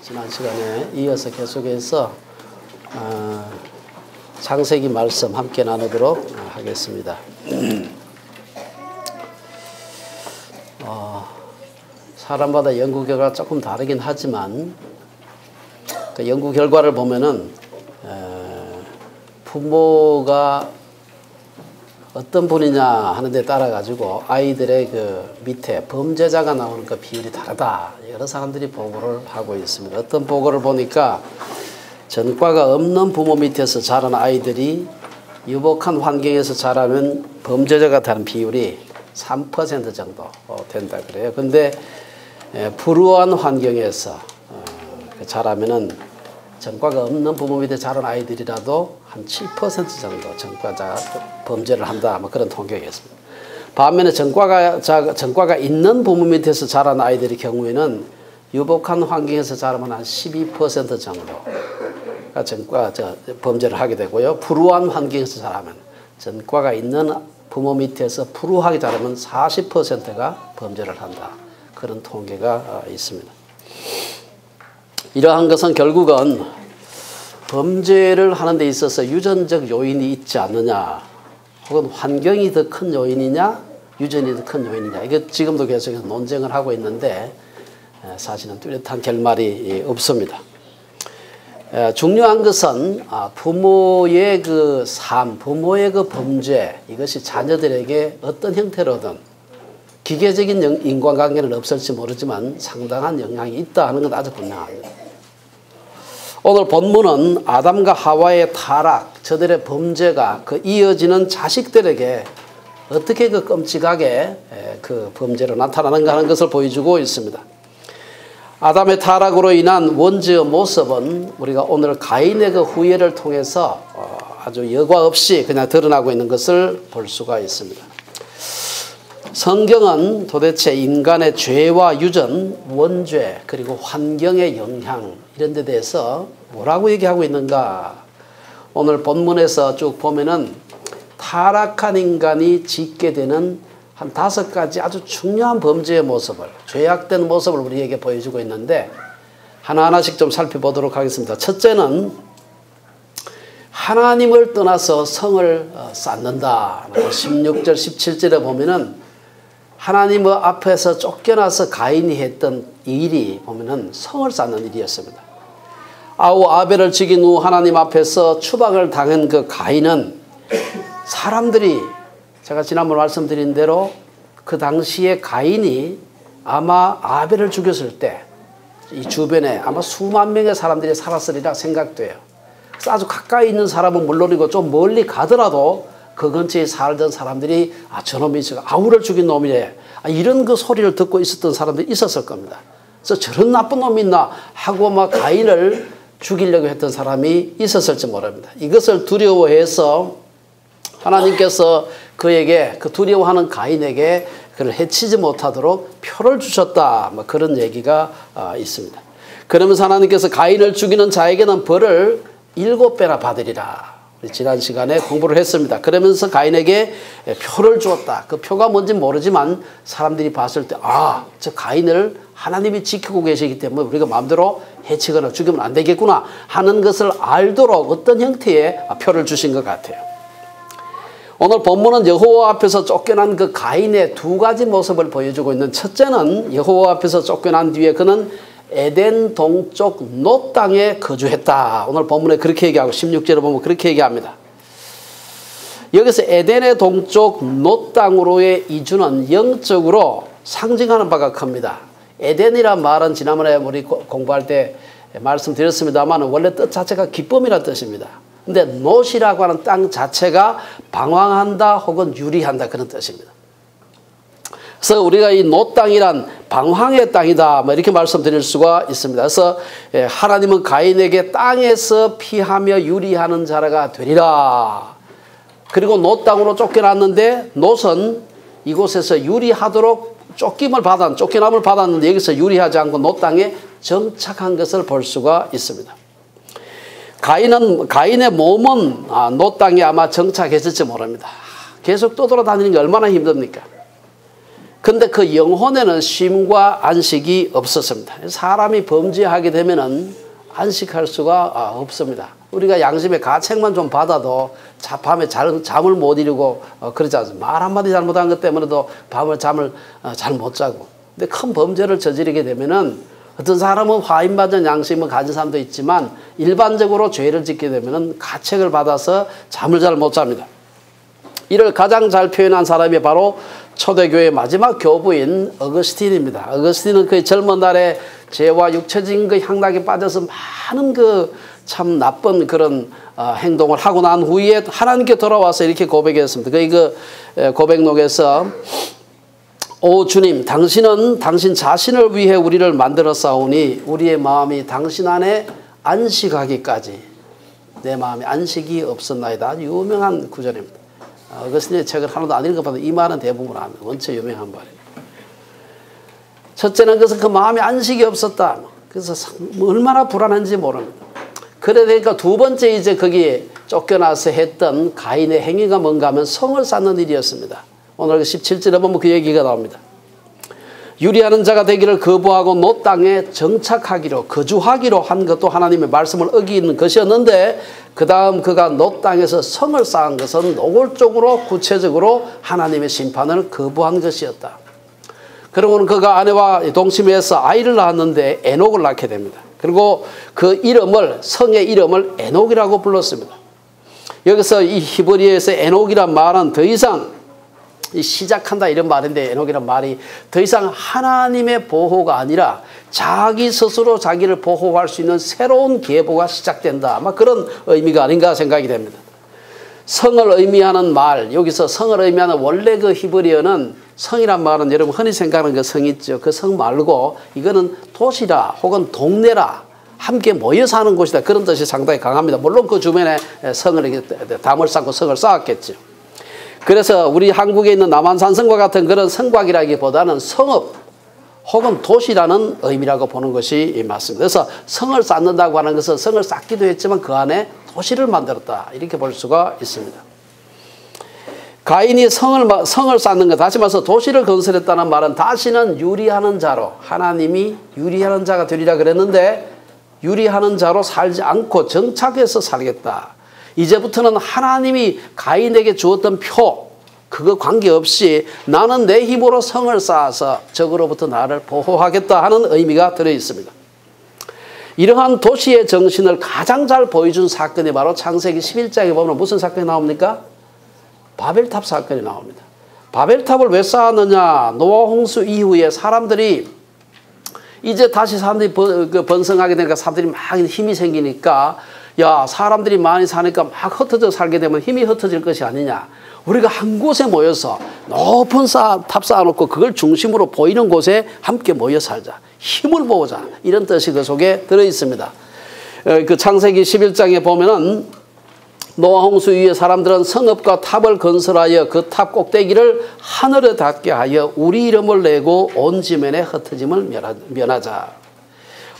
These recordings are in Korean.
지난 시간에 이어서 계속해서 창세기 말씀 함께 나누도록 하겠습니다. 사람마다 연구 결과가 조금 다르긴 하지만 그 연구 결과를 보면은 부모가 어떤 분이냐 하는 데 따라 가지고 아이들의 그 밑에 범죄자가 나오는 그 비율이 다르다. 여러 사람들이 보고를 하고 있습니다. 어떤 보고를 보니까 전과가 없는 부모 밑에서 자란 아이들이 유복한 환경에서 자라면 범죄자가 되는 비율이 3% 정도 된다 그래요. 근데 불우한 환경에서 자라면은 전과가 없는 부모 밑에 자란 아이들이라도 한 7% 정도 전과자 범죄를 한다. 뭐 그런 통계가 있습니다. 반면에 전과가 있는 부모 밑에서 자란 아이들의 경우에는 유복한 환경에서 자라면 한 12% 정도가 범죄를 하게 되고요. 불우한 환경에서 자라면 전과가 있는 부모 밑에서 불우하게 자라면 40%가 범죄를 한다. 그런 통계가 있습니다. 이러한 것은 결국은 범죄를 하는 데 있어서 유전적 요인이 있지 않느냐, 혹은 환경이 더 큰 요인이냐, 유전이 더 큰 요인이냐, 이거 지금도 계속해서 논쟁을 하고 있는데 사실은 뚜렷한 결말이 없습니다. 중요한 것은 부모의 그 삶, 부모의 그 범죄, 이것이 자녀들에게 어떤 형태로든 기계적인 인과관계는 없을지 모르지만 상당한 영향이 있다 하는 건 아주 분명합니다. 오늘 본문은 아담과 하와의 타락, 저들의 범죄가 그 이어지는 자식들에게 어떻게 그 끔찍하게 그 범죄로 나타나는가 하는 것을 보여주고 있습니다. 아담의 타락으로 인한 원죄의 모습은 우리가 오늘 가인의 그 후예를 통해서 아주 여과 없이 그냥 드러나고 있는 것을 볼 수가 있습니다. 성경은 도대체 인간의 죄와 유전, 원죄, 그리고 환경의 영향 이런 데 대해서 뭐라고 얘기하고 있는가? 오늘 본문에서 쭉 보면은 타락한 인간이 짓게 되는 한 5가지 아주 중요한 범죄의 모습을, 죄악된 모습을 우리에게 보여주고 있는데 하나하나씩 좀 살펴보도록 하겠습니다. 첫째는 하나님을 떠나서 성을 쌓는다. 16절, 17절에 보면은 하나님 앞에서 쫓겨나서 가인이 했던 일이 보면은 성을 쌓는 일이었습니다. 아벨을 죽인 후 하나님 앞에서 추방을 당한 그 가인은 사람들이, 제가 지난번 말씀드린 대로 그 당시에 가인이 아마 아벨을 죽였을 때 이 주변에 아마 수만 명의 사람들이 살았으리라 생각돼요. 그래서 아주 가까이 있는 사람은 물론이고 좀 멀리 가더라도 그 근처에 살던 사람들이 저놈이 아우를 죽인 놈이래, 이런 그 소리를 듣고 있었던 사람들이 있었을 겁니다. 그래서 저런 나쁜 놈이 있나 하고 막 가인을 죽이려고 했던 사람이 있었을지 모릅니다. 이것을 두려워해서 하나님께서 그에게, 그 두려워하는 가인에게 그를 해치지 못하도록 표를 주셨다, 뭐 그런 얘기가 있습니다. 그러면서 하나님께서 가인을 죽이는 자에게는 벌을 7배나 받으리라. 지난 시간에 공부를 했습니다. 그러면서 가인에게 표를 주었다. 그 표가 뭔지 모르지만 사람들이 봤을 때 저 가인을 하나님이 지키고 계시기 때문에 우리가 마음대로 해치거나 죽이면 안 되겠구나 하는 것을 알도록 어떤 형태의 표를 주신 것 같아요. 오늘 본문은 여호와 앞에서 쫓겨난 그 가인의 2가지 모습을 보여주고 있는, 첫째는 여호와 앞에서 쫓겨난 뒤에 그는 에덴 동쪽 놋 땅에 거주했다. 오늘 본문에 그렇게 얘기하고 16절에 보면 그렇게 얘기합니다. 여기서 에덴의 동쪽 놋 땅으로의 이주는 영적으로 상징하는 바가 큽니다. 에덴이란 말은 지난번에 우리 공부할 때 말씀드렸습니다만 원래 뜻 자체가 기쁨이라는 뜻입니다. 근데 놋이라고 하는 땅 자체가 방황한다 혹은 유리한다 그런 뜻입니다. 그래서 우리가 이 놋 땅이란 방황의 땅이다, 뭐 이렇게 말씀드릴 수가 있습니다. 그래서 하나님은 가인에게 땅에서 피하며 유리하는 자라가 되리라. 그리고 놋 땅으로 쫓겨났는데 놋은 이곳에서 유리하도록 쫓겨남을 받았는데 여기서 유리하지 않고 놋 땅에 정착한 것을 볼 수가 있습니다. 가인의 몸은 놋 땅에 아마 정착했을지 모릅니다. 계속 떠돌아다니는 게 얼마나 힘듭니까? 근데 그 영혼에는 쉼과 안식이 없었습니다. 사람이 범죄하게 되면은 안식할 수가 없습니다. 우리가 양심의 가책만 좀 받아도 밤에 잠을 못 이루고 그러지 않습니까? 말 한마디 잘못한 것 때문에도 밤을 잠을 잘 못 자고. 근데 큰 범죄를 저지르게 되면은 어떤 사람은 화인받은 양심을 가진 사람도 있지만 일반적으로 죄를 짓게 되면은 가책을 받아서 잠을 잘 못 잡니다. 이를 가장 잘 표현한 사람이 바로 초대교회의 마지막 교부인 어거스틴입니다. 어거스틴은 그의 젊은 날에 죄와 육체적인 그 향락에 빠져서 많은 그 참 나쁜 그런 행동을 하고 난 후에 하나님께 돌아와서 이렇게 고백했습니다. 그의 그 고백록에서 오 주님, 당신은 당신 자신을 위해 우리를 만들었사오니 우리의 마음이 당신 안에 안식하기까지 내 마음에 안식이 없었나이다. 아주 유명한 구절입니다. 어거스틴의 책을 하나도 안 읽어봐도 이 말은 대부분 압니다. 원체 유명한 말이에요. 첫째는 그것은 그 마음에 안식이 없었다. 그래서 얼마나 불안한지 모릅니다. 그러니까 두 번째 이제 거기에 쫓겨나서 했던 가인의 행위가 뭔가 하면 성을 쌓는 일이었습니다. 오늘 17절에 보면 그 얘기가 나옵니다. 유리하는 자가 되기를 거부하고 노 땅에 정착하기로 거주하기로 한 것도 하나님의 말씀을 어기는 것이었는데 그 다음 그가 노 땅에서 성을 쌓은 것은 노골적으로 구체적으로 하나님의 심판을 거부한 것이었다. 그러고는 그가 아내와 동침해서 아이를 낳았는데 에녹을 낳게 됩니다. 그리고 그 이름을 성의 이름을 에녹이라고 불렀습니다. 여기서 이 히브리어에서 에녹이란 말은 더 이상 시작한다 이런 말인데 에녹이란 말이 더 이상 하나님의 보호가 아니라 자기 스스로 자기를 보호할 수 있는 새로운 계보가 시작된다. 아마 그런 의미가 아닌가 생각이 됩니다. 성을 의미하는 말, 여기서 성을 의미하는 원래 그 히브리어는 성이란 말은 여러분 흔히 생각하는 그 성 있죠. 그 성 말고 이거는 도시라 혹은 동네라 함께 모여 사는 곳이다. 그런 뜻이 상당히 강합니다. 물론 그 주변에 성을 담을 쌓고 성을 쌓았겠죠. 그래서 우리 한국에 있는 남한산성과 같은 그런 성곽이라기보다는 성읍 혹은 도시라는 의미라고 보는 것이 맞습니다. 그래서 성을 쌓는다고 하는 것은 성을 쌓기도 했지만 그 안에 도시를 만들었다. 이렇게 볼 수가 있습니다. 가인이 성을 쌓는 것, 다시 말해서 도시를 건설했다는 말은 다시는 유리하는 자로, 하나님이 유리하는 자가 되리라 그랬는데 유리하는 자로 살지 않고 정착해서 살겠다. 이제부터는 하나님이 가인에게 주었던 표, 그거 관계없이 나는 내 힘으로 성을 쌓아서 적으로부터 나를 보호하겠다 하는 의미가 들어있습니다. 이러한 도시의 정신을 가장 잘 보여준 사건이 바로 창세기 11장에 보면 무슨 사건이 나옵니까? 바벨탑 사건이 나옵니다. 바벨탑을 왜 쌓았느냐? 노아 홍수 이후에 사람들이 이제 다시 사람들이 번성하게 되니까 사람들이 막 힘이 생기니까 야 사람들이 많이 사니까 막 흩어져 살게 되면 힘이 흩어질 것이 아니냐. 우리가 한 곳에 모여서 높은 탑 쌓아놓고 그걸 중심으로 보이는 곳에 함께 모여 살자. 힘을 모으자. 이런 뜻이 그 속에 들어있습니다. 그 창세기 11장에 보면은 노아 홍수 이후에 사람들은 성읍과 탑을 건설하여 그 탑 꼭대기를 하늘에 닿게 하여 우리 이름을 내고 온 지면에 흩어짐을 면하자.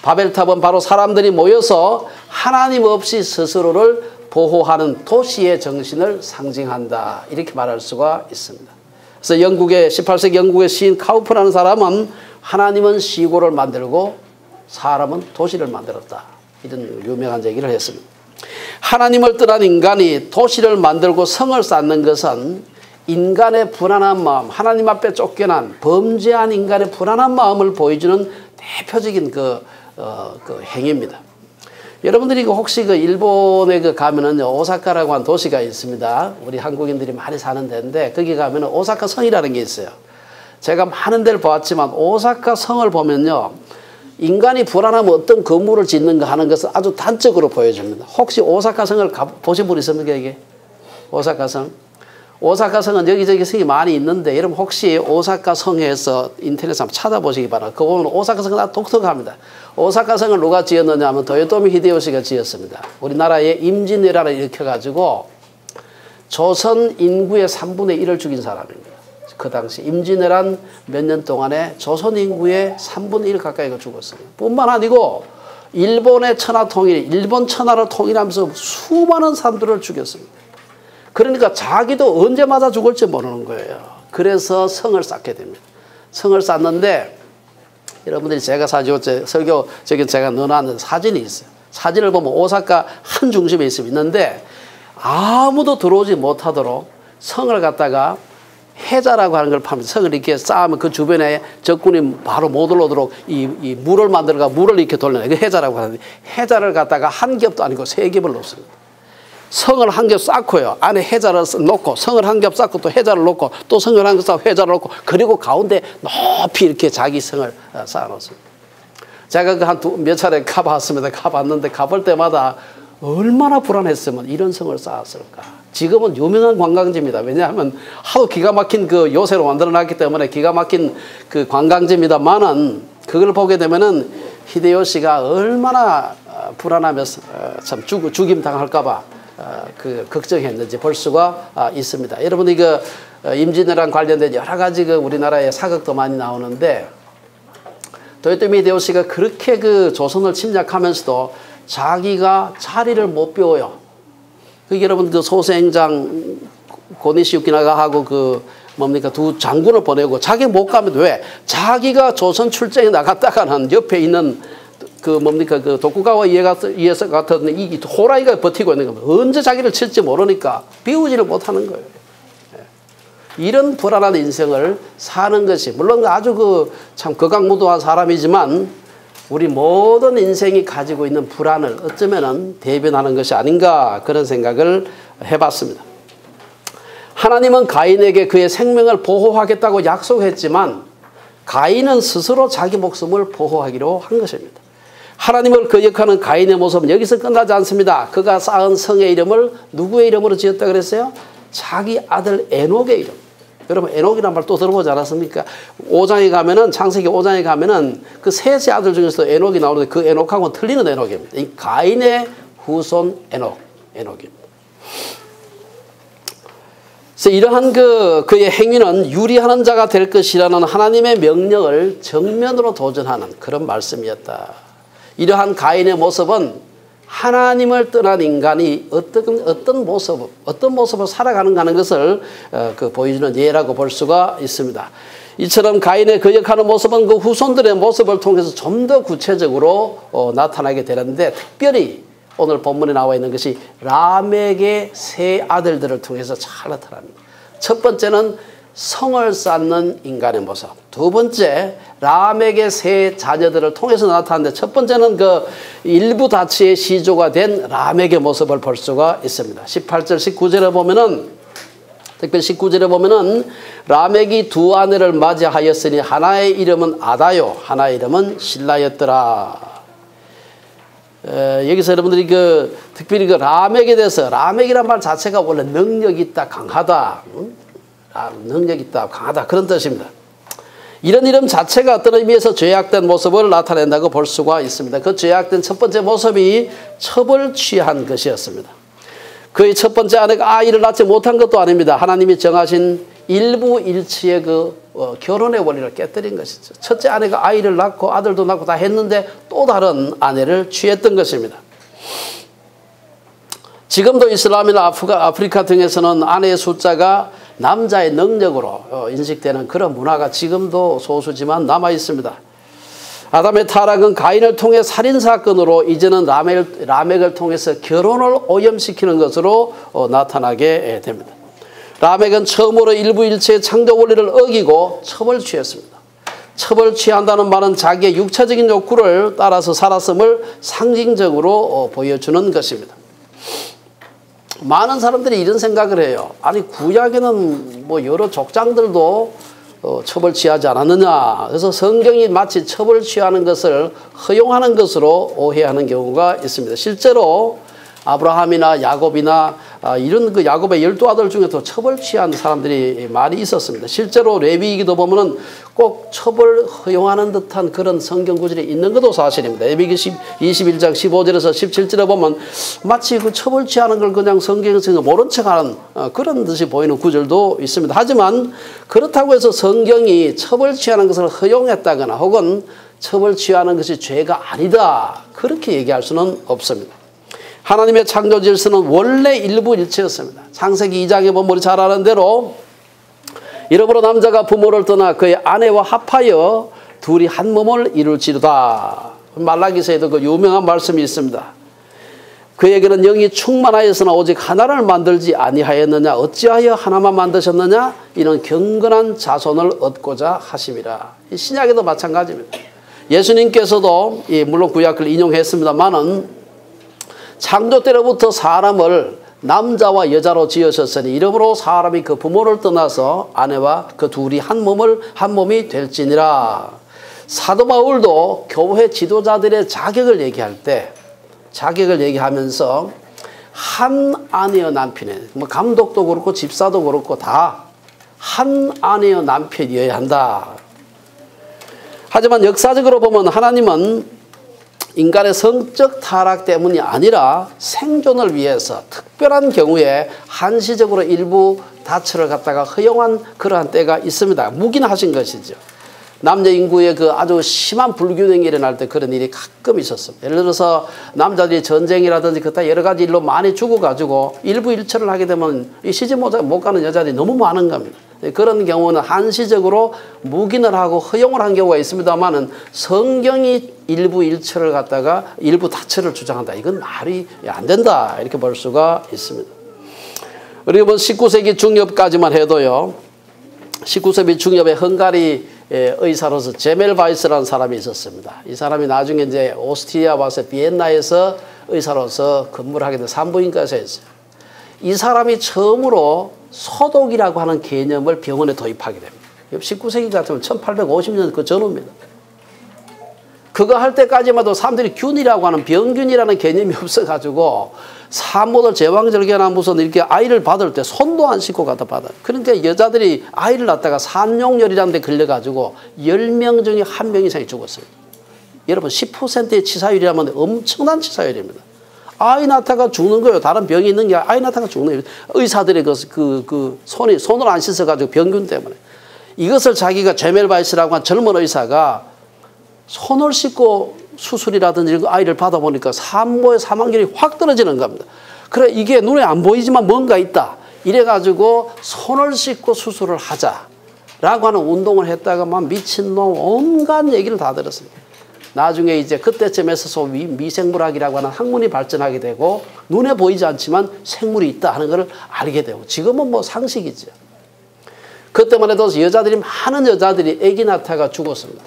바벨탑은 바로 사람들이 모여서 하나님 없이 스스로를 보호하는 도시의 정신을 상징한다. 이렇게 말할 수가 있습니다. 그래서 18세기 영국의 시인 카우프라는 사람은 하나님은 시골을 만들고 사람은 도시를 만들었다. 이런 유명한 얘기를 했습니다. 하나님을 떠난 인간이 도시를 만들고 성을 쌓는 것은 인간의 불안한 마음, 하나님 앞에 쫓겨난 범죄한 인간의 불안한 마음을 보여주는 대표적인 그 행위입니다. 여러분들이 혹시 일본에 가면은 오사카라고 한 도시가 있습니다. 우리 한국인들이 많이 사는 데인데 거기 가면은 오사카 성이라는 게 있어요. 제가 많은 데를 보았지만 오사카 성을 보면요. 인간이 불안하면 어떤 건물을 짓는가 하는 것을 아주 단적으로 보여줍니다. 혹시 오사카 성을 보신 분 있습니까, 이게? 오사카 성? 오사카 성은 여기저기 성이 많이 있는데 여러분 혹시 오사카 성에서 인터넷에 한번 찾아보시기 바랍니다. 그거 보면 오사카 성은 아주 독특합니다. 오사카 성을 누가 지었느냐 하면 도요토미 히데요시가 지었습니다. 우리나라에 임진왜란을 일으켜가지고 조선 인구의 3분의 1을 죽인 사람입니다. 그 당시 임진왜란 몇 년 동안에 조선 인구의 3분의 1 가까이가 죽었습니다. 뿐만 아니고 일본의 천하통일, 일본 천하를 통일하면서 수많은 사람들을 죽였습니다. 그러니까 자기도 언제 맞아 죽을지 모르는 거예요. 그래서 성을 쌓게 됩니다. 성을 쌓는데 여러분들이 제가 설교적인 제가 넣어놨는 사진이 있어요. 사진을 보면 오사카 한 중심에 있는데 아무도 들어오지 못하도록 성을 갖다가 해자라고 하는 걸 파면 성을 이렇게 쌓으면 그 주변에 적군이 바로 못 올라오도록 이 물을 만들어가 물을 이렇게 돌려내. 그 해자라고 하는데 해자를 갖다가 한 겹도 아니고 세 겹을 놓습니다. 성을 한 겹 쌓고요. 안에 해자를 놓고 성을 한 겹 쌓고 또 해자를 놓고 또 성을 한 겹 쌓고 해자를 놓고 그리고 가운데 높이 이렇게 자기 성을 쌓아 놓습니다. 제가 그 몇 차례 가봤습니다. 가봤는데 가볼 때마다 얼마나 불안했으면 이런 성을 쌓았을까. 지금은 유명한 관광지입니다. 왜냐하면 하도 기가 막힌 그 요새로 만들어놨기 때문에 기가 막힌 그 관광지입니다만은 그걸 보게 되면은 히데요시가 얼마나 불안하면서 참 죽임 당할까봐 그 걱정했는지 볼 수가 있습니다. 여러분 이거 임진왜란 관련된 여러 가지 그 우리나라의 사극도 많이 나오는데 도요토미 히데요시가 그렇게 그 조선을 침략하면서도 자기가 자리를 못 비워요. 그 여러분 그 소생장 고니시 유키나가하고 그 뭡니까 두 장군을 보내고 자기 못 가면 왜? 자기가 조선 출정에 나갔다가는 옆에 있는 그 뭡니까 그 도쿠가와 이에서 같은 이 호라이가 버티고 있는 겁니다. 언제 자기를 칠지 모르니까 비우지를 못하는 거예요. 이런 불안한 인생을 사는 것이 물론 아주 그 참 극악무도한 사람이지만 우리 모든 인생이 가지고 있는 불안을 어쩌면은 대변하는 것이 아닌가 그런 생각을 해봤습니다. 하나님은 가인에게 그의 생명을 보호하겠다고 약속했지만 가인은 스스로 자기 목숨을 보호하기로 한 것입니다. 하나님을 거역하는 가인의 모습은 여기서 끝나지 않습니다. 그가 쌓은 성의 이름을 누구의 이름으로 지었다 그랬어요? 자기 아들 에녹의 이름. 여러분 에녹이라는 말 또 들어보지 않았습니까? 5장에 가면은 창세기 5장에 가면은 그 셋의 아들 중에서 에녹이 나오는데 그 에녹하고는 틀리는 에녹입니다. 이 가인의 후손 에녹입니다. 그래서 이러한 그의 행위는 유리하는 자가 될 것이라는 하나님의 명령을 정면으로 도전하는 그런 말씀이었다. 이러한 가인의 모습은 하나님을 떠난 인간이 어떤 모습으로 살아가는가 하는 것을 보여주는 예라고 볼 수가 있습니다. 이처럼 가인의 거역하는 모습은 그 후손들의 모습을 통해서 좀 더 구체적으로 나타나게 되는데 특별히 오늘 본문에 나와 있는 것이 라멕의 세 아들들을 통해서 잘 나타납니다. 첫 번째는 성을 쌓는 인간의 모습. 두 번째, 라멕의 세 자녀들을 통해서 나타났는데 첫 번째는 그 일부 다치의 시조가 된 라멕의 모습을 볼 수가 있습니다. 18절, 19절에 보면은, 특별히 19절에 보면은 라멕이 두 아내를 맞이하였으니 하나의 이름은 아다요, 하나의 이름은 실라였더라. 여기서 여러분들이 특별히 라멕에 대해서, 라멕이란 말 자체가 원래 능력 있다, 강하다. 능력 있다, 강하다 그런 뜻입니다. 이런 이름 자체가 어떤 의미에서 죄악된 모습을 나타낸다고 볼 수가 있습니다. 그 죄악된 첫 번째 모습이 첩을 취한 것이었습니다. 그의 첫 번째 아내가 아이를 낳지 못한 것도 아닙니다. 하나님이 정하신 일부일치의 결혼의 원리를 깨뜨린 것이죠. 첫째 아내가 아이를 낳고 아들도 낳고 다 했는데 또 다른 아내를 취했던 것입니다. 지금도 이슬람이나 아프리카 등에서는 아내의 숫자가 남자의 능력으로 인식되는 그런 문화가 지금도 소수지만 남아 있습니다. 아담의 타락은 가인을 통해 살인사건으로 이제는 라멕을 통해서 결혼을 오염시키는 것으로 나타나게 됩니다. 라멕은 처음으로 일부일체의 창조 원리를 어기고 첩을 취했습니다. 첩을 취한다는 말은 자기의 육체적인 욕구를 따라서 살았음을 상징적으로 보여주는 것입니다. 많은 사람들이 이런 생각을 해요. 아니 구약에는 뭐 여러 족장들도 첩을 취하지 않았느냐. 그래서 성경이 마치 첩을 취하는 것을 허용하는 것으로 오해하는 경우가 있습니다. 실제로 아브라함이나 야곱이나 이런 야곱의 12아들 중에도 첩을 취한 사람들이 많이 있었습니다. 실제로 레위기도 보면은 꼭 첩을 허용하는 듯한 그런 성경 구절이 있는 것도 사실입니다. 레위기 21장 15절에서 17절에 보면 마치 그 첩을 취하는 걸 그냥 성경에서 모른 척하는 그런 듯이 보이는 구절도 있습니다. 하지만 그렇다고 해서 성경이 첩을 취하는 것을 허용했다거나 혹은 첩을 취하는 것이 죄가 아니다 그렇게 얘기할 수는 없습니다. 하나님의 창조 질서는 원래 일부일체였습니다. 창세기 2장에 보면 우리 잘 아는 대로 이러므로 남자가 부모를 떠나 그의 아내와 합하여 둘이 한 몸을 이룰지로다. 말라기서에도 그 유명한 말씀이 있습니다. 그에게는 영이 충만하였으나 오직 하나를 만들지 아니하였느냐. 어찌하여 하나만 만드셨느냐. 이는 경건한 자손을 얻고자 하심이라. 이 신약에도 마찬가지입니다. 예수님께서도 물론 구약을 인용했습니다만은 창조 때로부터 사람을 남자와 여자로 지으셨으니 이러므로 사람이 그 부모를 떠나서 아내와 그 둘이 한 몸이 될지니라. 사도 바울도 교회 지도자들의 자격을 얘기하면서 한 아내의 남편에 감독도 그렇고 집사도 그렇고 다 한 아내의 남편이어야 한다. 하지만 역사적으로 보면 하나님은 인간의 성적 타락 때문이 아니라 생존을 위해서 특별한 경우에 한시적으로 일부 다처를 갖다가 허용한 그러한 때가 있습니다. 묵인하신 것이죠. 남녀 인구의 그 아주 심한 불균형이 일어날 때 그런 일이 가끔 있었습니다. 예를 들어서 남자들이 전쟁이라든지 그따 여러 가지 일로 많이 죽어가지고 일부 일처를 하게 되면 이 시집 못 가는 여자들이 너무 많은 겁니다. 그런 경우는 한시적으로 묵인을 하고 허용을 한 경우가 있습니다만은 성경이 일부 일처를 갖다가 일부 다처를 주장한다. 이건 말이 안 된다. 이렇게 볼 수가 있습니다. 우리가 본 19세기 중엽까지만 해도요. 19세기 중엽에 헝가리 의사로서 제멜바이스라는 사람이 있었습니다. 이 사람이 나중에 이제 오스트리아 와서 비엔나에서 의사로서 근무를 하게 된 산부인과에서 했어요. 이 사람이 처음으로 소독이라고 하는 개념을 병원에 도입하게 됩니다. 19세기 같으면 1850년 그 전후입니다. 그거 할 때까지만 해도 사람들이 균이라고 하는 병균이라는 개념이 없어가지고 산모들 제왕절개나 무슨 이렇게 아이를 받을 때 손도 안 씻고 갖다 받아요. 그러니까 여자들이 아이를 낳다가 산용열이라는 데 걸려가지고 10명 중에 1명 이상이 죽었어요. 여러분 10%의 치사율이라면 엄청난 치사율입니다. 아이 낳다가 죽는 거예요. 다른 병이 있는 게 아이 낳다가 죽는 거예요. 의사들의 손을 안 씻어가지고 병균 때문에. 이것을 자기가 제멜바이스라고 한 젊은 의사가 손을 씻고 수술이라든지 이런 아이를 받아보니까 산모의 사망률이 확 떨어지는 겁니다. 그래 이게 눈에 안 보이지만 뭔가 있다. 이래가지고 손을 씻고 수술을 하자라고 하는 운동을 했다가 막 미친놈 온갖 얘기를 다 들었습니다. 나중에 이제 그때쯤에서 소위 미생물학이라고 하는 학문이 발전하게 되고 눈에 보이지 않지만 생물이 있다 하는 것을 알게 되고 지금은 뭐 상식이죠. 그때만 해도 많은 여자들이 아기 낳다가 죽었습니다.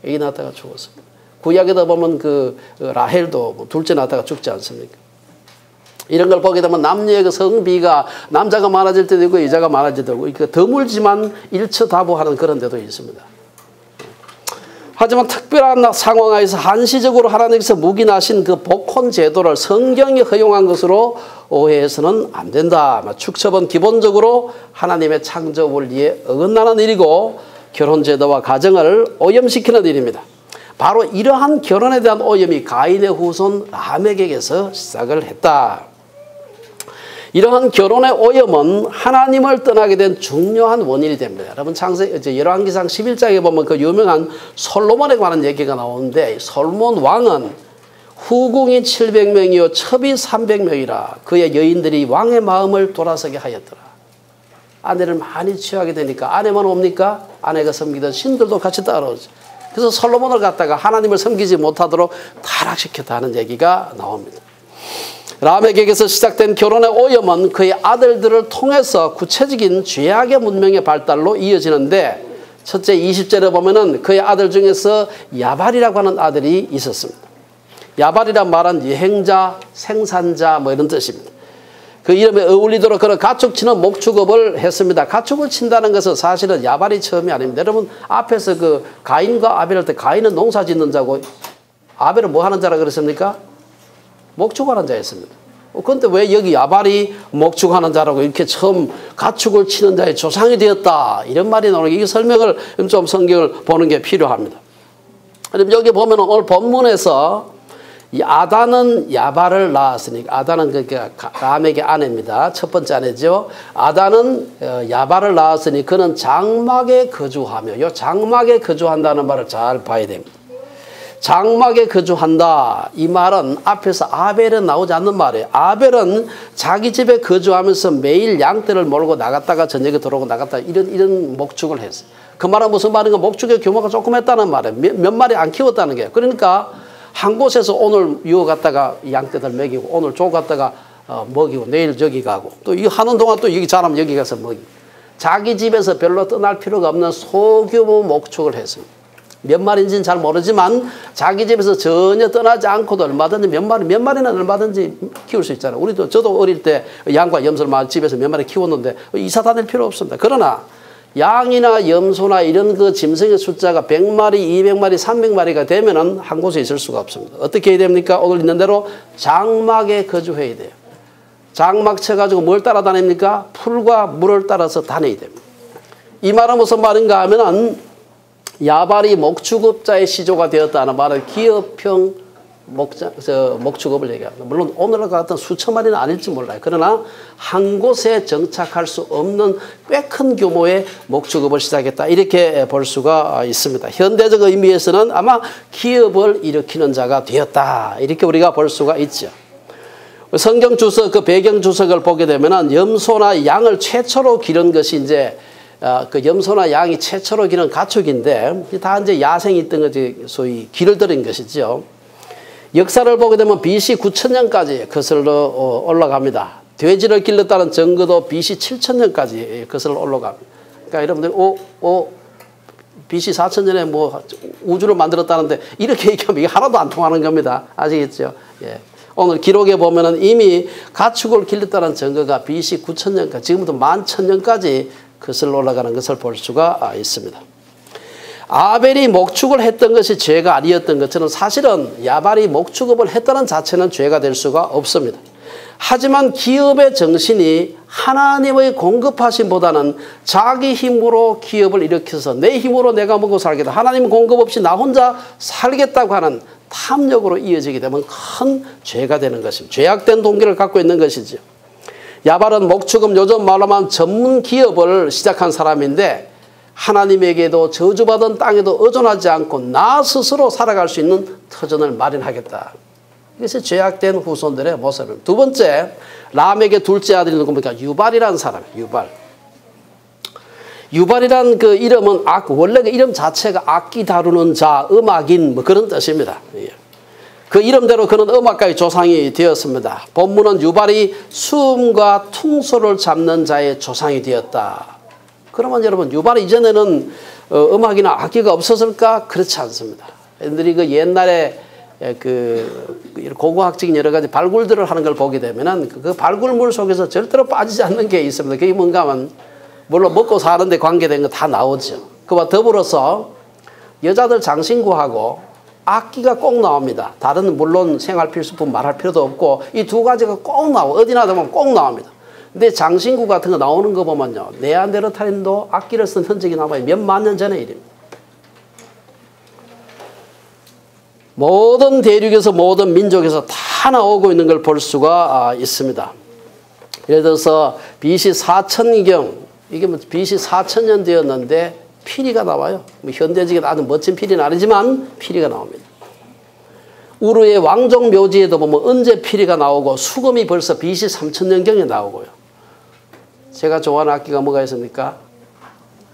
아기 낳다가 죽었습니다. 구약에다 보면 그 라헬도 둘째 낳다가 죽지 않습니까? 이런 걸 보게 되면 남녀의 그 성비가 남자가 많아질 때도 있고 여자가 많아질 때도 있고 드물지만 일처다부하는 그런 데도 있습니다. 하지만 특별한 상황에서 한시적으로 하나님께서 묵인하신 그 복혼 제도를 성경이 허용한 것으로 오해해서는 안 된다. 축첩은 기본적으로 하나님의 창조 원리에 어긋나는 일이고 결혼 제도와 가정을 오염시키는 일입니다. 바로 이러한 결혼에 대한 오염이 가인의 후손 라멕에게서 시작을 했다. 이러한 결혼의 오염은 하나님을 떠나게 된 중요한 원인이 됩니다. 여러분 열왕기상 11장에 보면 그 유명한 솔로몬에 관한 얘기가 나오는데 솔로몬 왕은 후궁이 700명이요 첩이 300명이라 그의 여인들이 왕의 마음을 돌아서게 하였더라. 아내를 많이 취하게 되니까 아내만 옵니까? 아내가 섬기던 신들도 같이 따라오죠. 그래서 솔로몬을 갖다가 하나님을 섬기지 못하도록 타락시켰다는 얘기가 나옵니다. 라멕에게서 시작된 결혼의 오염은 그의 아들들을 통해서 구체적인 죄악의 문명의 발달로 이어지는데 첫째 20절에 보면은 그의 아들 중에서 야발이라고 하는 아들이 있었습니다. 야발이란 말은 여행자, 생산자 뭐 이런 뜻입니다. 그 이름에 어울리도록 그런 가축치는 목축업을 했습니다. 가축을 친다는 것은 사실은 야발이 처음이 아닙니다. 여러분 앞에서 그 가인과 아벨 할 때 가인은 농사 짓는 자고 아벨은 뭐 하는 자라 그랬습니까? 목축하는 자였습니다. 그런데 왜 여기 야발이 목축하는 자라고 이렇게 처음 가축을 치는 자의 조상이 되었다 이런 말이 나오는 게 이 설명을 좀 성경을 보는 게 필요합니다. 여기 보면 오늘 본문에서 이 아단은 야발을 낳았으니까 아단은 그러니까 라멕의 아내입니다. 첫 번째 아내죠. 아단은 야발을 낳았으니 그는 장막에 거주하며 이 장막에 거주한다는 말을 잘 봐야 됩니다. 장막에 거주한다. 이 말은 앞에서 아벨은 나오지 않는 말이에요. 아벨은 자기 집에 거주하면서 매일 양떼를 몰고 나갔다가 저녁에 들어오고 나갔다가 이런 목축을 했어요. 그 말은 무슨 말인가? 목축의 규모가 조금 했다는 말이에요. 몇 마리 안 키웠다는 게. 그러니까 한 곳에서 오늘 유어 갔다가 양떼들 먹이고, 오늘 조 갔다가 먹이고, 내일 저기 가고, 또 이 하는 동안 또 여기 자라면 여기 가서 먹이고. 자기 집에서 별로 떠날 필요가 없는 소규모 목축을 했습니다. 몇 마리인지는 잘 모르지만 자기 집에서 전혀 떠나지 않고도 얼마든지 몇 마리는 얼마든지 키울 수 있잖아요. 저도 어릴 때 양과 염소를 집에서 몇 마리 키웠는데 이사 다닐 필요 없습니다. 그러나 양이나 염소나 이런 그 짐승의 숫자가 100마리, 200마리, 300마리가 되면은 한 곳에 있을 수가 없습니다. 어떻게 해야 됩니까? 오늘 있는 대로 장막에 거주해야 돼요. 장막 쳐가지고 뭘 따라다닙니까? 풀과 물을 따라서 다녀야 됩니다. 이 말은 무슨 말인가 하면은 야발이 목축업자의 시조가 되었다는 말은 기업형 목축업을 얘기합니다. 물론 오늘과 같은 수천 마리는 아닐지 몰라요. 그러나 한 곳에 정착할 수 없는 꽤 큰 규모의 목축업을 시작했다. 이렇게 볼 수가 있습니다. 현대적 의미에서는 아마 기업을 일으키는 자가 되었다. 이렇게 우리가 볼 수가 있죠. 성경 주석, 그 배경 주석을 보게 되면은 염소나 양을 최초로 기른 것이 이제 그 염소나 양이 최초로 기른 가축인데 다 이제 야생이 있던 거지 소위 길을 들인 것이죠. 역사를 보게 되면 BC 9000년까지 거슬러 올라갑니다. 돼지를 길렀다는 증거도 BC 7000년까지 거슬러 올라갑니다. 그러니까 여러분들 BC 4000년에 뭐 우주를 만들었다는데 이렇게 얘기하면 이게 하나도 안 통하는 겁니다. 아시겠죠? 예. 오늘 기록에 보면은 이미 가축을 길렀다는 증거가 BC 9000년까지 지금부터 11,000년까지 거슬러 올라가는 것을 볼 수가 있습니다. 아벨이 목축을 했던 것이 죄가 아니었던 것처럼 사실은 야발이 목축업을 했다는 자체는 죄가 될 수가 없습니다. 하지만 기업의 정신이 하나님의 공급하심보다는 자기 힘으로 기업을 일으켜서 내 힘으로 내가 먹고 살겠다. 하나님 공급 없이 나 혼자 살겠다고 하는 탐욕으로 이어지게 되면 큰 죄가 되는 것입니다. 죄악된 동기를 갖고 있는 것이죠. 야발은 목축업, 요즘 말로 하면 전문 기업을 시작한 사람인데 하나님에게도 저주받은 땅에도 의존하지 않고 나 스스로 살아갈 수 있는 터전을 마련하겠다. 이것이 죄악된 후손들의 모습입니다. 두 번째, 람에게 둘째 아들이 누굽니까? 유발이라는 사람이에요. 유발이란 그 이름은 원래 그 이름 자체가 악기 다루는 자, 음악인 뭐 그런 뜻입니다. 그 이름대로 그는 음악가의 조상이 되었습니다. 본문은 유발이 수음과 퉁소를 잡는 자의 조상이 되었다. 그러면 여러분 유발 이전에는 음악이나 악기가 없었을까? 그렇지 않습니다. 애들이 그 옛날에 그 고고학적인 여러 가지 발굴들을 하는 걸 보게 되면은 그 발굴물 속에서 절대로 빠지지 않는 게 있습니다. 그게 뭔가 하면 물론 먹고 사는데 관계된 거 다 나오죠. 그와 더불어서 여자들 장신구하고 악기가 꼭 나옵니다. 다른 물론 생활 필수품 말할 필요도 없고 이 두 가지가 꼭 나오고 어디나 보면 꼭 나옵니다. 근데 장신구 같은 거 나오는 거 보면요. 네안데르탈인도 악기를 쓴 흔적이 남아요. 몇만 년 전의 일입니다. 모든 대륙에서 모든 민족에서 다 나오고 있는 걸 볼 수가 있습니다. 예를 들어서 BC 4000경, 이게 뭐 BC 4000년 되었는데 피리가 나와요. 뭐 현대적인 아주 멋진 피리는 아니지만 피리가 나옵니다. 우르의 왕족 묘지에도 보면 언제 피리가 나오고 수금이 벌써 BC 3000년경에 나오고요. 제가 좋아하는 악기가 뭐가 있습니까?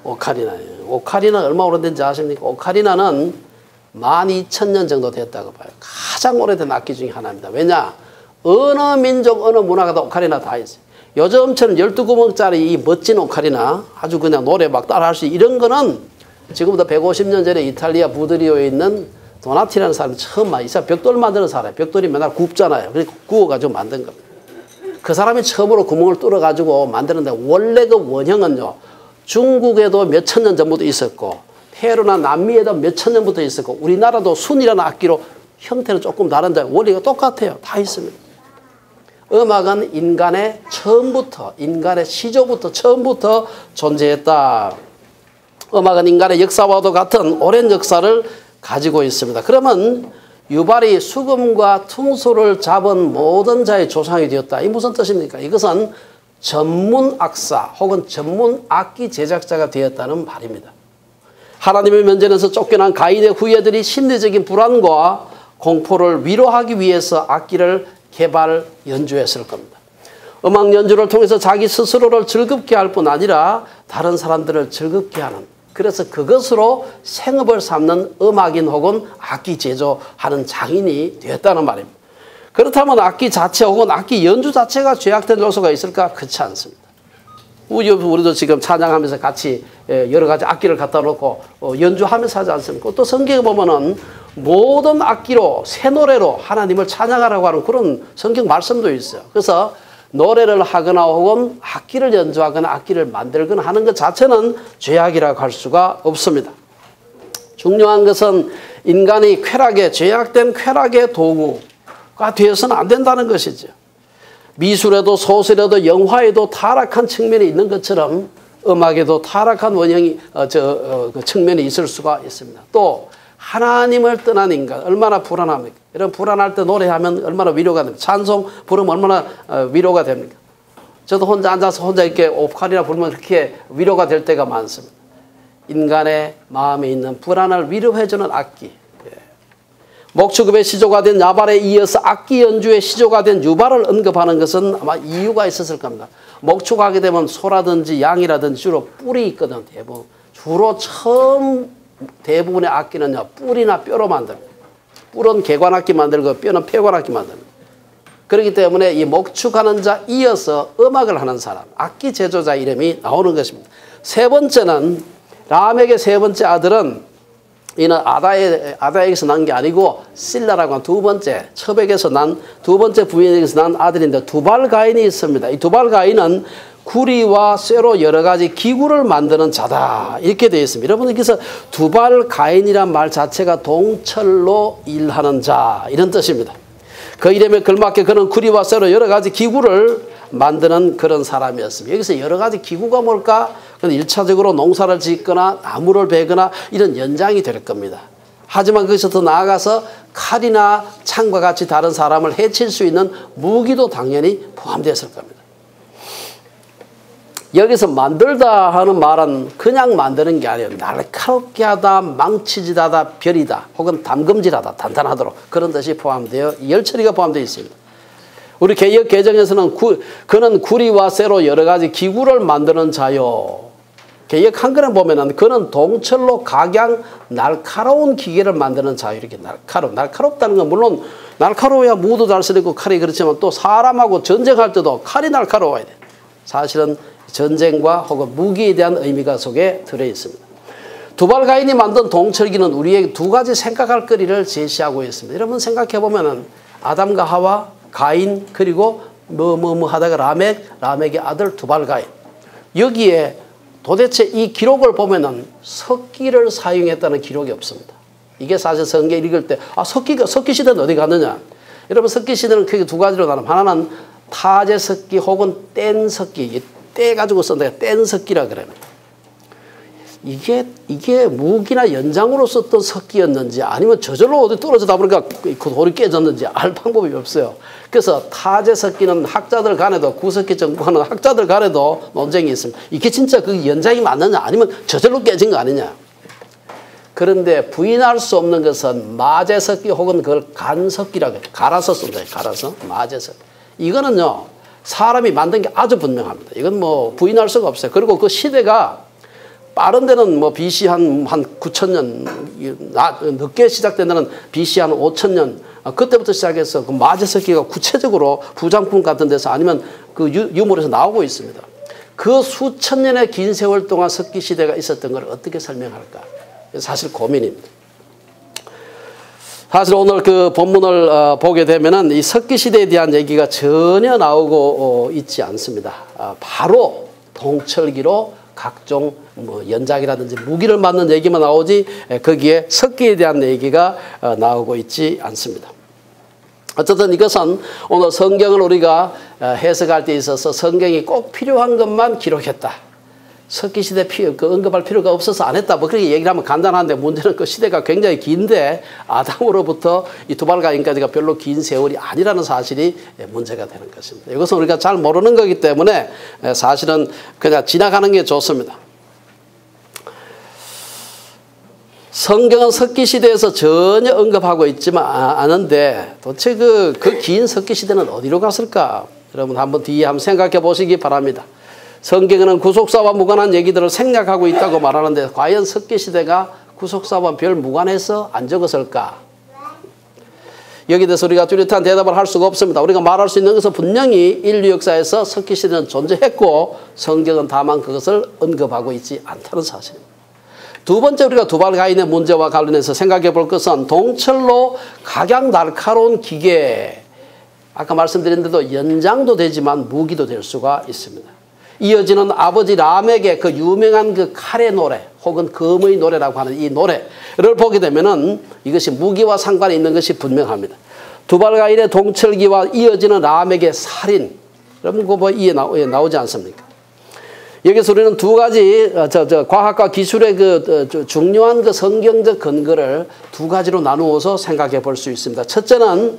오카리나예요. 오카리나 얼마 오래된지 아십니까? 오카리나는 12,000년 정도 됐다고 봐요. 가장 오래된 악기 중에 하나입니다. 왜냐? 어느 민족, 어느 문화가 다 오카리나 다 있어요. 요즘처럼 12구멍짜리 이 멋진 오카리나 아주 그냥 노래 막 따라할 수 이런 거는 지금부터 150년 전에 이탈리아 부드리오에 있는 도나티라는 사람이 처음 이 사람 벽돌 만드는 사람이에요. 벽돌이 맨날 굽잖아요. 그래서 구워가지고 만든 겁니다. 그 사람이 처음으로 구멍을 뚫어가지고 만드는데 원래 그 원형은요. 중국에도 몇천 년 전부터 있었고 페루나 남미에도 몇천 년부터 있었고 우리나라도 순이라는 악기로 형태는 조금 다른데 원리가 똑같아요. 다 있습니다. 음악은 인간의 처음부터 인간의 시조부터 처음부터 존재했다. 음악은 인간의 역사와도 같은 오랜 역사를 가지고 있습니다. 그러면 유발이 수금과 퉁소를 잡은 모든 자의 조상이 되었다. 이 무슨 뜻입니까? 이것은 전문 악사 혹은 전문 악기 제작자가 되었다는 말입니다. 하나님의 면전에서 쫓겨난 가인의 후예들이 심리적인 불안과 공포를 위로하기 위해서 악기를 개발 연주했을 겁니다. 음악 연주를 통해서 자기 스스로를 즐겁게 할 뿐 아니라 다른 사람들을 즐겁게 하는, 그래서 그것으로 생업을 삼는 음악인 혹은 악기 제조하는 장인이 되었다는 말입니다. 그렇다면 악기 자체 혹은 악기 연주 자체가 죄악된 요소가 있을까? 그렇지 않습니다. 우리도 지금 찬양하면서 같이 여러 가지 악기를 갖다 놓고 연주하면서 하지 않습니까? 또 성경에 보면은 모든 악기로 새 노래로 하나님을 찬양하라고 하는 그런 성경 말씀도 있어요. 그래서 노래를 하거나 혹은 악기를 연주하거나 악기를 만들거나 하는 것 자체는 죄악이라고 할 수가 없습니다. 중요한 것은 인간이 쾌락의, 죄악된 쾌락의 도구가 되어서는 안 된다는 것이죠. 미술에도 소설에도 영화에도 타락한 측면이 있는 것처럼 음악에도 타락한 그 측면이 있을 수가 있습니다. 또 하나님을 떠난 인간 얼마나 불안합니까? 이런 불안할 때 노래하면 얼마나 위로가 됩니까? 찬송 부르면 얼마나 위로가 됩니까? 저도 혼자 앉아서 혼자 이렇게 옵카리나 부르면 그렇게 위로가 될 때가 많습니다. 인간의 마음에 있는 불안을 위로해주는 악기. 목축업의 시조가 된 야발에 이어서 악기 연주의 시조가 된 유발을 언급하는 것은 아마 이유가 있었을 겁니다. 목축하게 되면 소라든지 양이라든지 주로 뿔이 있거든. 대부분의 악기는요, 뿔이나 뼈로 만듭니다. 뿔은 개관악기 만들고 뼈는 폐관악기 만듭니다. 그렇기 때문에 이 목축하는 자 이어서 음악을 하는 사람, 악기 제조자 이름이 나오는 것입니다. 세 번째는 람에게 세 번째 아들은 이는 아다에게서 난 게 아니고 실라라고 한 두 번째, 첩에게서 난 두 번째 부인에게서 난 아들인데 두발 가인이 있습니다. 이 두발 가인은 구리와 쇠로 여러 가지 기구를 만드는 자다, 이렇게 되어 있습니다. 여러분, 그래서 두발 가인이란 말 자체가 동철로 일하는 자, 이런 뜻입니다. 그 이름에 걸맞게 그는 구리와 쇠로 여러 가지 기구를 만드는 그런 사람이었습니다. 여기서 여러 가지 기구가 뭘까? 그건 1차적으로 농사를 짓거나 나무를 베거나 이런 연장이 될 겁니다. 하지만 거기서 더 나아가서 칼이나 창과 같이 다른 사람을 해칠 수 있는 무기도 당연히 포함되었을 겁니다. 여기서 만들다 하는 말은 그냥 만드는 게 아니에요. 날카롭게 하다, 망치질하다, 벼리다, 혹은 담금질하다, 단단하도록, 그런 뜻이 포함되어 열처리가 포함되어 있습니다. 우리 개역 개정에서는 그는 구리와 쇠로 여러 가지 기구를 만드는 자요. 개역 한글에 보면은 그는 동철로 각양 날카로운 기계를 만드는 자요. 이렇게 날카롭다는 건 물론 날카로워야 무도 잘 쓰리고 칼이, 그렇지만 또 사람하고 전쟁할 때도 칼이 날카로워야 돼. 사실은 전쟁과 혹은 무기에 대한 의미가 속에 들어 있습니다. 두발 가인이 만든 동철기는 우리에게 두 가지 생각할 거리를 제시하고 있습니다. 여러분 생각해 보면은 아담과 하와, 가인, 그리고 하다가 라멕의 아들 두발 가인. 여기에 도대체 이 기록을 보면은 석기를 사용했다는 기록이 없습니다. 이게 사실 성경 읽을 때 석기 시대는 어디 갔느냐? 여러분 석기 시대는 크게 두 가지로 나눕니다. 하나는 타제 석기 혹은 뗀 석기. 떼 가지고 썼는데 뗀 석기라 그래요. 이게 무기나 연장으로 썼던 석기였는지 아니면 저절로 어디 떨어지다 보니까 그 돌이 깨졌는지 알 방법이 없어요. 그래서 타제 석기는 학자들 간에도, 구석기 정복하는 학자들 간에도 논쟁이 있습니다. 이게 진짜 그 연장이 맞느냐 아니면 저절로 깨진 거 아니냐. 그런데 부인할 수 없는 것은 마제석기 혹은 그걸 간석기라고 해요. 갈아서 쓴다. 갈아서 마제석기. 이거는요, 사람이 만든 게 아주 분명합니다. 이건 뭐 부인할 수가 없어요. 그리고 그 시대가 빠른 데는 뭐 BC 한 9,000년, 늦게 시작된 데는 BC 한 5,000년, 그때부터 시작해서 그 마제석기가 구체적으로 부장품 같은 데서 아니면 그 유물에서 나오고 있습니다. 그 수천 년의 긴 세월 동안 석기 시대가 있었던 걸 어떻게 설명할까? 사실 고민입니다. 사실 오늘 그 본문을 보게 되면은 이 석기 시대에 대한 얘기가 전혀 나오고 있지 않습니다. 바로 동철기로 각종 뭐 연장이라든지 무기를 만든 얘기만 나오지 거기에 석기에 대한 얘기가 나오고 있지 않습니다. 어쨌든 이것은 오늘 성경을 우리가 해석할 때 있어서 성경이 꼭 필요한 것만 기록했다. 석기시대 언급할 필요가 없어서 안 했다. 뭐 그렇게 얘기를 하면 간단한데 문제는 그 시대가 굉장히 긴데 아담으로부터 이 두발가인까지가 별로 긴 세월이 아니라는 사실이 문제가 되는 것입니다. 이것은 우리가 잘 모르는 거기 때문에 사실은 그냥 지나가는 게 좋습니다. 성경은 석기 시대에서 전혀 언급하고 있지만 않은데 도대체 그 긴 석기 시대는 어디로 갔을까? 여러분 한번 뒤에 한번 생각해 보시기 바랍니다. 성경에는 구속사와 무관한 얘기들을 생략하고 있다고 말하는데 과연 석기 시대가 구속사와 별 무관해서 안 적었을까? 여기에 대해서 우리가 뚜렷한 대답을 할 수가 없습니다. 우리가 말할 수 있는 것은 분명히 인류 역사에서 석기 시대는 존재했고 성경은 다만 그것을 언급하고 있지 않다는 사실입니다. 두 번째 우리가 두발가인의 문제와 관련해서 생각해 볼 것은 동철로 각양 날카로운 기계, 아까 말씀드린 대로 연장도 되지만 무기도 될 수가 있습니다. 이어지는 아버지 람에게 그 유명한 그 칼의 노래 혹은 검의 노래라고 하는 이 노래를 보게 되면은 이것이 무기와 상관이 있는 것이 분명합니다. 두발가인의 동철기와 이어지는 람에게 살인, 여러분 그거 이해 나오지 않습니까? 여기서 우리는 두 가지 과학과 기술의 그 중요한 그 성경적 근거를 두 가지로 나누어서 생각해 볼 수 있습니다. 첫째는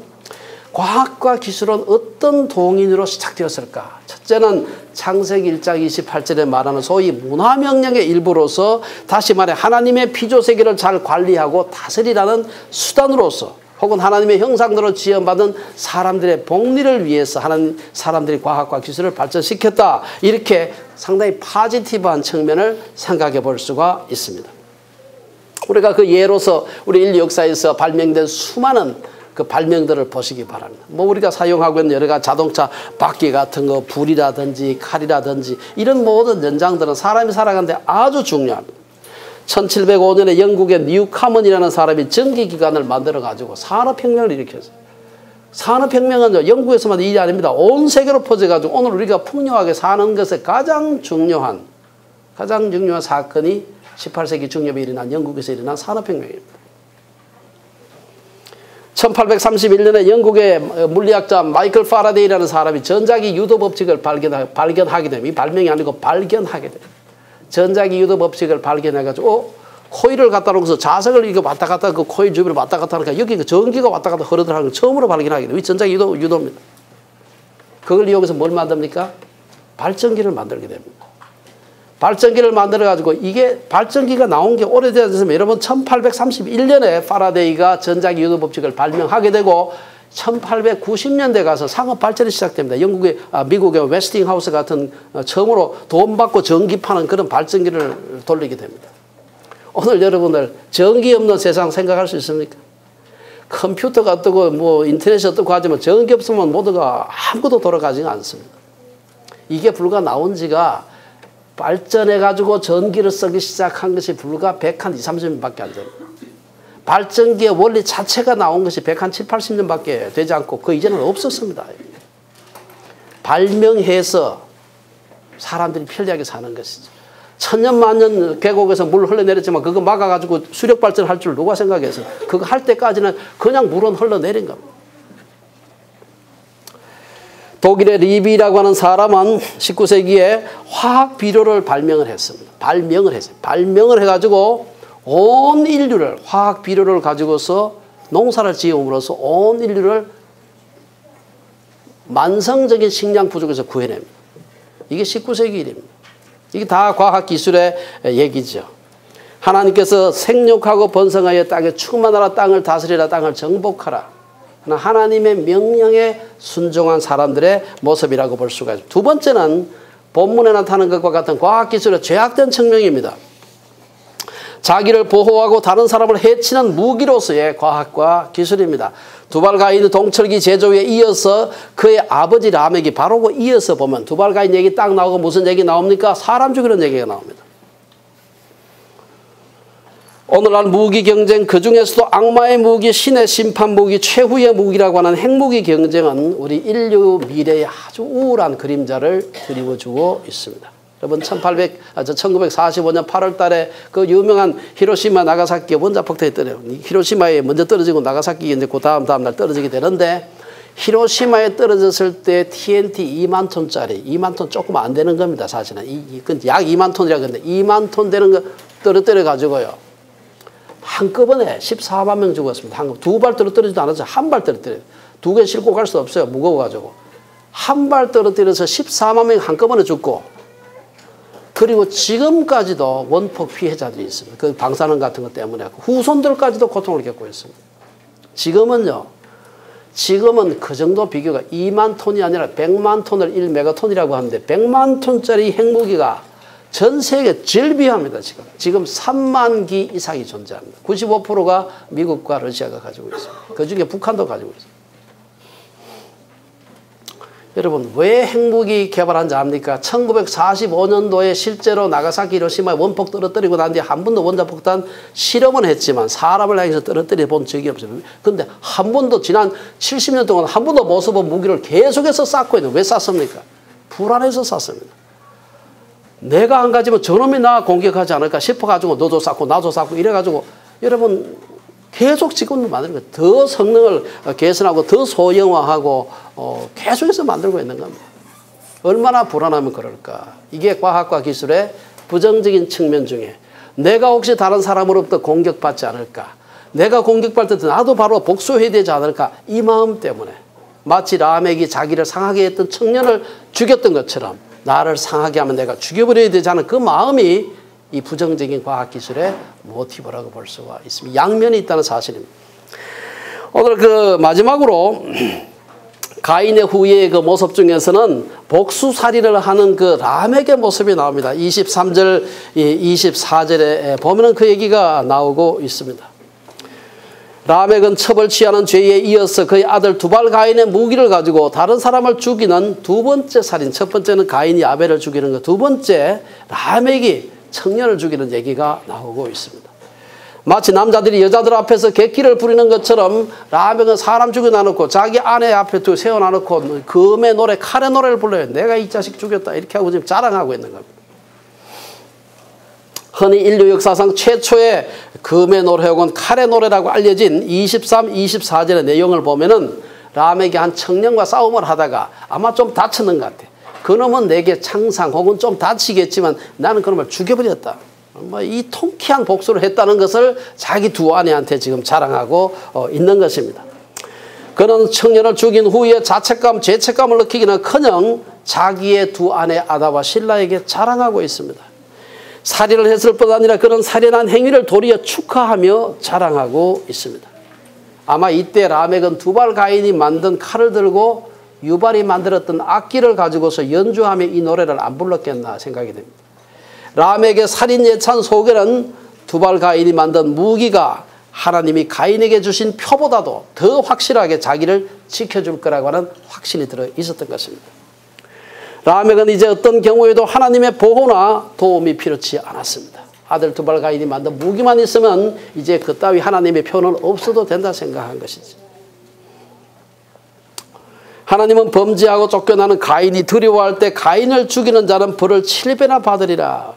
과학과 기술은 어떤 동인으로 시작되었을까? 첫째는 창세기 1장 28절에 말하는 소위 문화명령의 일부로서, 다시 말해 하나님의 피조세계를 잘 관리하고 다스리라는 수단으로서, 혹은 하나님의 형상대로 지어받은 사람들의 복리를 위해서 사람들이 과학과 기술을 발전시켰다. 이렇게 상당히 포지티브한 측면을 생각해 볼 수가 있습니다. 우리가 그 예로서 우리 인류 역사에서 발명된 수많은 그 발명들을 보시기 바랍니다. 뭐 우리가 사용하고 있는 여러 가지 자동차 바퀴 같은 거, 불이라든지 칼이라든지 이런 모든 연장들은 사람이 살아가는데 아주 중요합니다. 1705년에 영국의 뉴카먼이라는 사람이 전기기관을 만들어가지고 산업혁명을 일으켰어요. 산업혁명은 영국에서만 일이 아닙니다. 온 세계로 퍼져가지고 오늘 우리가 풍요하게 사는 것에 가장 중요한 사건이 18세기 중엽에 일어난 영국에서 일어난 산업혁명입니다. 1831년에 영국의 물리학자 마이클 파라데이라는 사람이 전자기 유도 법칙을 발견하게 됩니다. 이 발명이 아니고 발견하게 됩니다. 전자기 유도 법칙을 발견해가지고 코일을 갖다 놓고서 자석을 이거 왔다 갔다 그 코일 주변을 왔다 갔다 하니까 여기 그 전기가 왔다 갔다 흐르더라는 걸 처음으로 발견하게 돼요. 이 전자기 유도입니다. 그걸 이용해서 뭘 만듭니까? 발전기를 만들게 됩니다. 발전기를 만들어가지고 이게 발전기가 나온 게 오래되었으면 여러분 1831년에 파라데이가 전자기 유도 법칙을 발명하게 되고 1890년대 가서 상업 발전이 시작됩니다. 미국의 웨스팅하우스 같은 처음으로 돈 받고 전기 파는 그런 발전기를 돌리게 됩니다. 오늘 여러분들 전기 없는 세상 생각할 수 있습니까? 컴퓨터가 뜨고 뭐 인터넷이 뜨고 하지만 전기 없으면 모두가 아무것도 돌아가지가 않습니다. 이게 불과 나온 지가 발전해가지고 전기를 쓰기 시작한 것이 불과 100한 20, 30년밖에 안 됩니다. 발전기의 원리 자체가 나온 것이 100한 7, 80년밖에 되지 않고 그 이전은 없었습니다. 발명해서 사람들이 편리하게 사는 것이죠. 천년만년 계곡에서 물 흘러내렸지만 그거 막아가지고 수력 발전할 줄 누가 생각했어요? 그거 할 때까지는 그냥 물은 흘러내린 겁니다. 독일의 리비라고 하는 사람은 19세기에 화학 비료를 발명을 했습니다. 발명을 해가지고 온 인류를 화학 비료를 가지고서 농사를 지음으로써 온 인류를 만성적인 식량 부족에서 구해냅니다. 이게 19세기 일입니다. 이게 다 과학기술의 얘기죠. 하나님께서 생육하고 번성하여 땅에 충만하라, 땅을 다스리라, 땅을 정복하라. 하나님의 명령에 순종한 사람들의 모습이라고 볼 수가 있습니다. 두 번째는 본문에 나타나는 것과 같은 과학기술의 죄악된 측면입니다. 자기를 보호하고 다른 사람을 해치는 무기로서의 과학과 기술입니다. 두발가인 동철기 제조에 이어서 그의 아버지 라멕이 바로 이어서 보면 두발가인 얘기 딱 나오고 무슨 얘기 나옵니까? 사람 죽이는 얘기가 나옵니다. 오늘날 무기 경쟁, 그중에서도 악마의 무기, 신의 심판 무기, 최후의 무기라고 하는 핵무기 경쟁은 우리 인류 미래의 아주 우울한 그림자를 드리워주고 있습니다. 여러분 1945년 8월 달에 그 유명한 히로시마 나가사키 원자폭탄이 떨어져요. 히로시마에 먼저 떨어지고 나가사키에 이제 그 다음 날 떨어지게 되는데, 히로시마에 떨어졌을 때 TNT 2만 톤짜리, 2만 톤 조금 안 되는 겁니다. 사실은 약 2만 톤이라 그러는데 2만 톤 되는 거 떨어뜨려 가지고요, 한꺼번에 14만 명 죽었습니다. 두 발 떨어뜨리지도 않았어요. 한 발 떨어뜨려요. 두 개 싣고 갈 수 없어요. 무거워가지고. 한 발 떨어뜨려서 14만 명 한꺼번에 죽고, 그리고 지금까지도 원폭 피해자들이 있습니다. 그 방사능 같은 것 때문에 후손들까지도 고통을 겪고 있습니다. 지금은 그 정도 비교가 2만 톤이 아니라 100만 톤을 1메가톤이라고 하는데 100만 톤짜리 핵무기가 전 세계 제일 비합니다. 지금 3만 기 이상이 존재합니다. 95%가 미국과 러시아가 가지고 있습니다. 그중에 북한도 가지고 있습니다. 여러분 왜 핵무기 개발한지 압니까? 1945년도에 실제로 나가사키 히로시마에 원폭 떨어뜨리고 난 뒤에 한 번도 원자폭탄 실험은 했지만 사람을 향해서 떨어뜨려 본 적이 없습니다. 그런데 한 번도 지난 70년 동안 한 번도 못 써본 무기를 계속해서 쌓고 있는. 왜 쐈습니까? 불안해서 쐈습니다. 내가 안 가지면 저놈이 나 공격하지 않을까 싶어가지고 너도 쌓고 나도 쌓고 이래가지고 여러분 계속 지금도 만드는 거예요. 더 성능을 개선하고 더 소형화하고 계속해서 만들고 있는 겁니다. 얼마나 불안하면 그럴까. 이게 과학과 기술의 부정적인 측면 중에 내가 혹시 다른 사람으로부터 공격받지 않을까. 내가 공격받을 때 나도 바로 복수해야 되지 않을까. 이 마음 때문에 마치 라멕이 자기를 상하게 했던 청년을 죽였던 것처럼 나를 상하게 하면 내가 죽여버려야 되지 않은 그 마음이 이 부정적인 과학기술의 모티브라고 볼 수가 있습니다. 양면이 있다는 사실입니다. 오늘 그 마지막으로 가인의 후예의 그 모습 중에서는 복수살인을 하는 그 라멕의 모습이 나옵니다. 23절, 24절에 보면은 그 얘기가 나오고 있습니다. 라멕은 첩을 취하는 죄에 이어서 그의 아들 두발 가인의 무기를 가지고 다른 사람을 죽이는 두 번째 살인. 첫 번째는 가인이 아벨을 죽이는 것. 두 번째 라멕이 청년을 죽이는 얘기가 나오고 있습니다. 마치 남자들이 여자들 앞에서 객기를 부리는 것처럼 라멕은 사람 죽여놔놓고 자기 아내 앞에 세워놔놓고 금의 노래, 칼의 노래를 불러요. 내가 이 자식 죽였다 이렇게 하고 지금 자랑하고 있는 겁니다. 흔히 인류 역사상 최초의 금의 노래 혹은 칼의 노래라고 알려진 23, 24절의 내용을 보면은 라멕이 한 청년과 싸움을 하다가 아마 좀 다쳤는 것 같아. 그놈은 내게 창상 혹은 좀 다치겠지만 나는 그놈을 죽여버렸다. 이 통쾌한 복수를 했다는 것을 자기 두 아내한테 지금 자랑하고 있는 것입니다. 그는 청년을 죽인 후에 자책감, 죄책감을 느끼기는커녕 자기의 두 아내 아다와 실라에게 자랑하고 있습니다. 살인을 했을 뿐 아니라 그런 살인한 행위를 도리어 축하하며 자랑하고 있습니다. 아마 이때 라멕은 두발 가인이 만든 칼을 들고 유발이 만들었던 악기를 가지고서 연주하며 이 노래를 안 불렀겠나 생각이 됩니다. 라멕의 살인 예찬 속에는 두발 가인이 만든 무기가 하나님이 가인에게 주신 표보다도 더 확실하게 자기를 지켜줄 거라고 하는 확신이 들어 있었던 것입니다. 라멕은 이제 어떤 경우에도 하나님의 보호나 도움이 필요치 않았습니다. 아들 두발 가인이 만든 무기만 있으면 이제 그 따위 하나님의 표는 없어도 된다 생각한 것이지. 하나님은 범죄하고 쫓겨나는 가인이 두려워할 때 가인을 죽이는 자는 벌을 7배나 받으리라.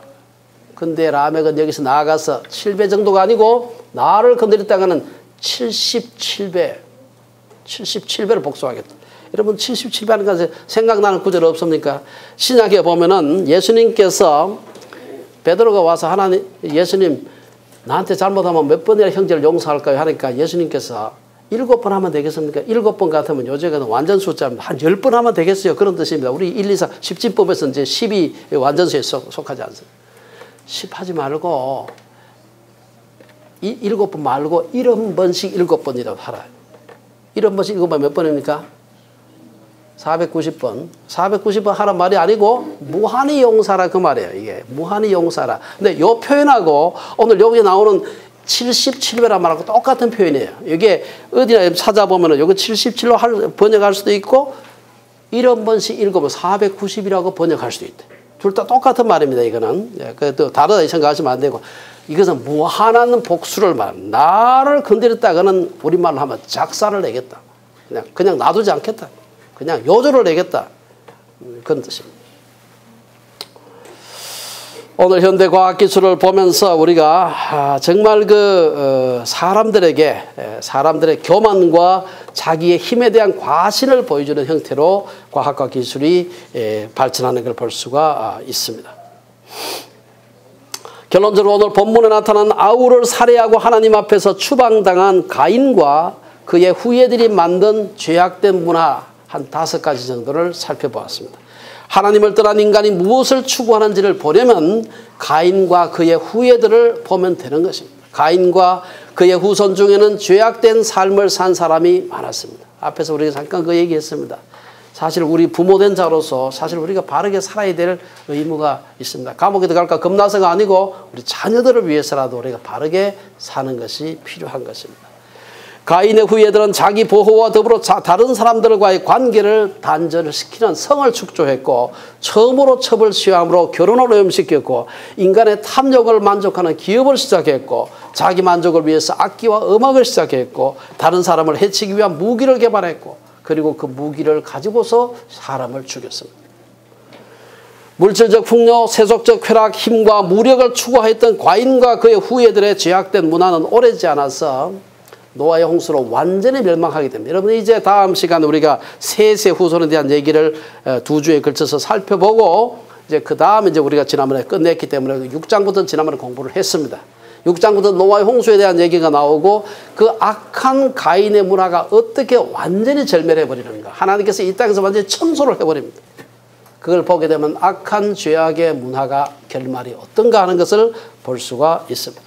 근데 라멕은 여기서 나아가서 7배 정도가 아니고 나를 건드렸다가는 77배를 복수하겠다. 여러분 77배 하는 것에 생각나는 구절 없습니까? 신약에 보면은 예수님께서 베드로가 와서 예수님 나한테 잘못하면 몇 번이나 형제를 용서할까요? 하니까 예수님께서 7번 하면 되겠습니까? 7번 같으면 요즘에는 완전 숫자입니다. 한 10번 하면 되겠어요. 그런 뜻입니다. 우리 1, 2, 4, 10진법에서 이제 10이 완전수에 속하지 않습니다. 10 하지 말고 7번 말고 70번씩 7번이라고 하라. 70번씩 7번 몇 번입니까? 490번. 490번 하란 말이 아니고 무한히 용서라 그 말이에요. 이게 무한히 용서라. 근데 요 표현하고 오늘 여기 나오는 77배란 말하고 똑같은 표현이에요. 이게 어디나 찾아보면은 여기 77로 번역할 수도 있고 70번씩 읽으면 490이라고 번역할 수도 있대. 둘 다 똑같은 말입니다. 이거는 또 다르다 생각하시면 안 되고 이것은 무한한 복수를 말합니다. 나를 건드렸다가는 우리말로 하면 작사를 내겠다. 그냥 놔두지 않겠다. 그냥 요조를 내겠다. 그런 뜻입니다. 오늘 현대 과학기술을 보면서 우리가 정말 사람들의 교만과 자기의 힘에 대한 과신을 보여주는 형태로 과학과 기술이 발전하는 걸 볼 수가 있습니다. 결론적으로 오늘 본문에 나타난 아우를 살해하고 하나님 앞에서 추방당한 가인과 그의 후예들이 만든 죄악된 문화 한 5가지 정도를 살펴보았습니다. 하나님을 떠난 인간이 무엇을 추구하는지를 보려면 가인과 그의 후예들을 보면 되는 것입니다. 가인과 그의 후손 중에는 죄악된 삶을 산 사람이 많았습니다. 앞에서 우리가 잠깐 그 얘기했습니다. 사실 우리 부모된 자로서 사실 우리가 바르게 살아야 될 의무가 있습니다. 감옥에 들어갈까 겁나서가 아니고 우리 자녀들을 위해서라도 우리가 바르게 사는 것이 필요한 것입니다. 가인의 후예들은 자기 보호와 더불어 다른 사람들과의 관계를 단절을 시키는 성을 축조했고 처음으로 첩을 취함으로 결혼을 오염시켰고 인간의 탐욕을 만족하는 기업을 시작했고 자기 만족을 위해서 악기와 음악을 시작했고 다른 사람을 해치기 위한 무기를 개발했고 그리고 그 무기를 가지고서 사람을 죽였습니다. 물질적 풍요, 세속적 쾌락, 힘과 무력을 추구했던 가인과 그의 후예들의 죄악된 문화는 오래지 않아서 노아의 홍수로 완전히 멸망하게 됩니다. 여러분 이제 다음 시간에 우리가 셋의 후손에 대한 얘기를 2주에 걸쳐서 살펴보고 이제 그 다음에 이제 우리가 지난번에 끝냈기 때문에 6장부터 지난번에 공부를 했습니다. 6장부터 노아의 홍수에 대한 얘기가 나오고 그 악한 가인의 문화가 어떻게 완전히 절멸해 버리는가. 하나님께서 이 땅에서 완전히 청소를 해버립니다. 그걸 보게 되면 악한 죄악의 문화가 결말이 어떤가 하는 것을 볼 수가 있습니다.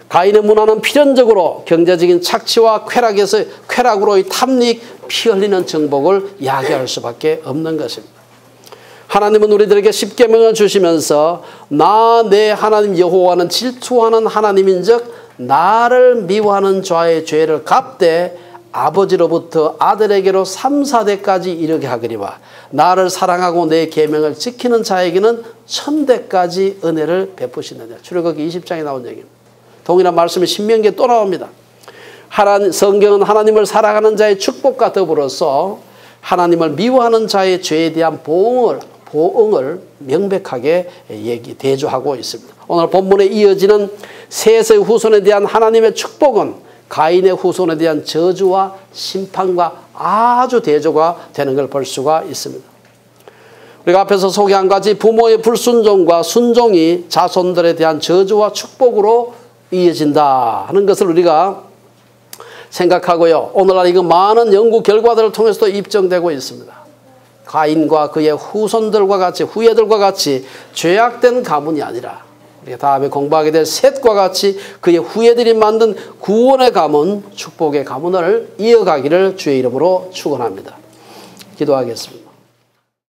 가인의 문화는 필연적으로 경제적인 착취와 쾌락으로의 탐닉, 피 흘리는 정복을 야기할 수밖에 없는 것입니다. 하나님은 우리들에게 십계명을 주시면서 나 내 하나님 여호와는 질투하는 하나님인즉 나를 미워하는 자의 죄를 갚되 아버지로부터 아들에게로 3, 4대까지 이르게 하거니와 나를 사랑하고 내 계명을 지키는 자에게는 1000대까지 은혜를 베푸시느냐. 출애굽기 20장에 나온 얘기입니다. 동일한 말씀이 신명기에 또 나옵니다. 성경은 하나님을 사랑하는 자의 축복과 더불어서 하나님을 미워하는 자의 죄에 대한 보응을 명백하게 대조하고 있습니다. 오늘 본문에 이어지는 셋의 후손에 대한 하나님의 축복은 가인의 후손에 대한 저주와 심판과 아주 대조가 되는 걸 볼 수가 있습니다. 우리가 앞에서 소개한 같이 부모의 불순종과 순종이 자손들에 대한 저주와 축복으로 이어진다 하는 것을 우리가 생각하고요. 오늘날 이거 많은 연구 결과들을 통해서도 입증되고 있습니다. 가인과 그의 후손들과 같이 후예들과 같이 죄악된 가문이 아니라 우리가 다음에 공부하게 될 셋과 같이 그의 후예들이 만든 구원의 가문, 축복의 가문을 이어가기를 주의 이름으로 축원합니다. 기도하겠습니다.